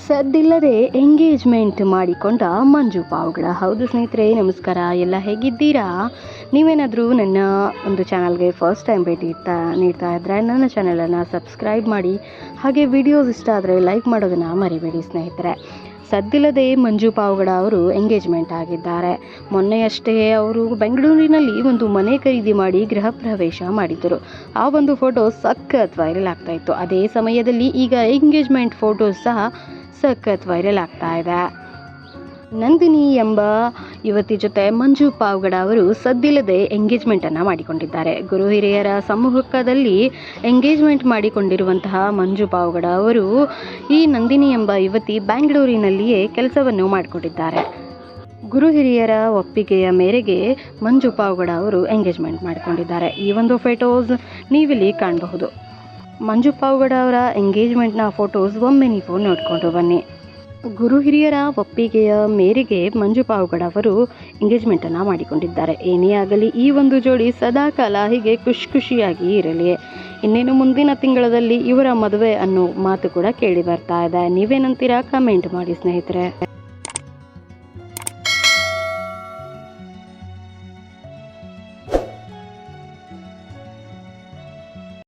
ಸದ್ದಿಲ್ಲದೆ engagement ಮಾಡಿಕೊಂಡ ಮಂಜು ಪಾವಗಡ. ಹೌದು ಸ್ನೇಹಿತರೆ, ನಮಸ್ಕಾರ. ಎಲ್ಲ ಹೇಗಿದ್ದೀರಾ? ನೀವೇನಾದರೂ ನನ್ನ ಒಂದು ಚಾನಲ್ಗೆ ಫಸ್ಟ್ ಟೈಮ್ ಭೇಟಿ ನೀಡ್ತಾ ಇದ್ದರೆ ನನ್ನ ಚಾನಲನ್ನು ಸಬ್ಸ್ಕ್ರೈಬ್ ಮಾಡಿ, ಹಾಗೆ ವಿಡಿಯೋಸ್ ಇಷ್ಟ ಆದರೆ ಲೈಕ್ ಮಾಡೋದನ್ನು ಮರಿಬೇಡಿ ಸ್ನೇಹಿತರೆ. ಸದ್ದಿಲ್ಲದೆ ಮಂಜು ಪಾವಗಡ ಅವರು ಎಂಗೇಜ್ಮೆಂಟ್ ಆಗಿದ್ದಾರೆ. ಮೊನ್ನೆಯಷ್ಟೇ ಅವರು ಬೆಂಗಳೂರಿನಲ್ಲಿ ಒಂದು ಮನೆ ಖರೀದಿ ಮಾಡಿ ಗೃಹ ಪ್ರವೇಶ ಮಾಡಿದ್ದರು. ಆ ಒಂದು ಫೋಟೋ ಸಖತ್ ವೈರಲ್ ಆಗ್ತಾ ಇತ್ತು. ಅದೇ ಸಮಯದಲ್ಲಿ ಈಗ ಎಂಗೇಜ್ಮೆಂಟ್ ಫೋಟೋಸ್ ಸಹ ಸಖತ್ ವೈರಲ್ ಆಗ್ತಾ ಇದೆ. ನಂದಿನಿ ಎಂಬ ಯುವತಿ ಜೊತೆ ಮಂಜು ಪಾವಗಡ ಅವರು ಸದ್ದಿಲ್ಲದೆ ಎಂಗೇಜ್ಮೆಂಟನ್ನು ಮಾಡಿಕೊಂಡಿದ್ದಾರೆ. ಗುರು ಹಿರಿಯರ ಸಮ್ಮುಖದಲ್ಲಿ ಎಂಗೇಜ್ಮೆಂಟ್ ಮಾಡಿಕೊಂಡಿರುವಂತಹ ಮಂಜು ಪಾವಗಡ ಅವರು ಈ ನಂದಿನಿ ಎಂಬ ಯುವತಿ ಬೆಂಗಳೂರಿನಲ್ಲಿಯೇ ಕೆಲಸವನ್ನು ಮಾಡಿಕೊಂಡಿದ್ದಾರೆ. ಗುರು ಹಿರಿಯರ ಒಪ್ಪಿಗೆಯ ಮೇರೆಗೆ ಮಂಜು ಪಾವಗಡ ಅವರು ಎಂಗೇಜ್ಮೆಂಟ್ ಮಾಡಿಕೊಂಡಿದ್ದಾರೆ. ಈ ಒಂದು ಫೋಟೋಸ್ ನೀವಿಲ್ಲಿ ಕಾಣಬಹುದು. ಮಂಜು ಪಾವಗಡ ಅವರ ಎಂಗೇಜ್ಮೆಂಟ್ನ ಫೋಟೋಸ್ ಒಮ್ಮೆ ನೀವು ನೋಡಿಕೊಂಡು ಬನ್ನಿ. ಗುರು ಹಿರಿಯರ ಒಪ್ಪಿಗೆಯ ಮೇರೆಗೆ ಮಂಜು ಪಾವಗಡ ಅವರು ಎಂಗೇಜ್ಮೆಂಟನ್ನು ಮಾಡಿಕೊಂಡಿದ್ದಾರೆ. ಏನೇ ಆಗಲಿ ಈ ಒಂದು ಜೋಡಿ ಸದಾಕಾಲ ಹೀಗೆ ಖುಷಿಯಾಗಿ ಇರಲಿ. ಇನ್ನೇನು ಮುಂದಿನ ತಿಂಗಳಲ್ಲಿ ಇವರ ಮದುವೆ ಅನ್ನೋ ಮಾತು ಕೂಡ ಕೇಳಿ ಬರ್ತಾ ಇದೆ. ನೀವೇನಂತೀರಾ? ಕಮೆಂಟ್ ಮಾಡಿ ಸ್ನೇಹಿತರೆ.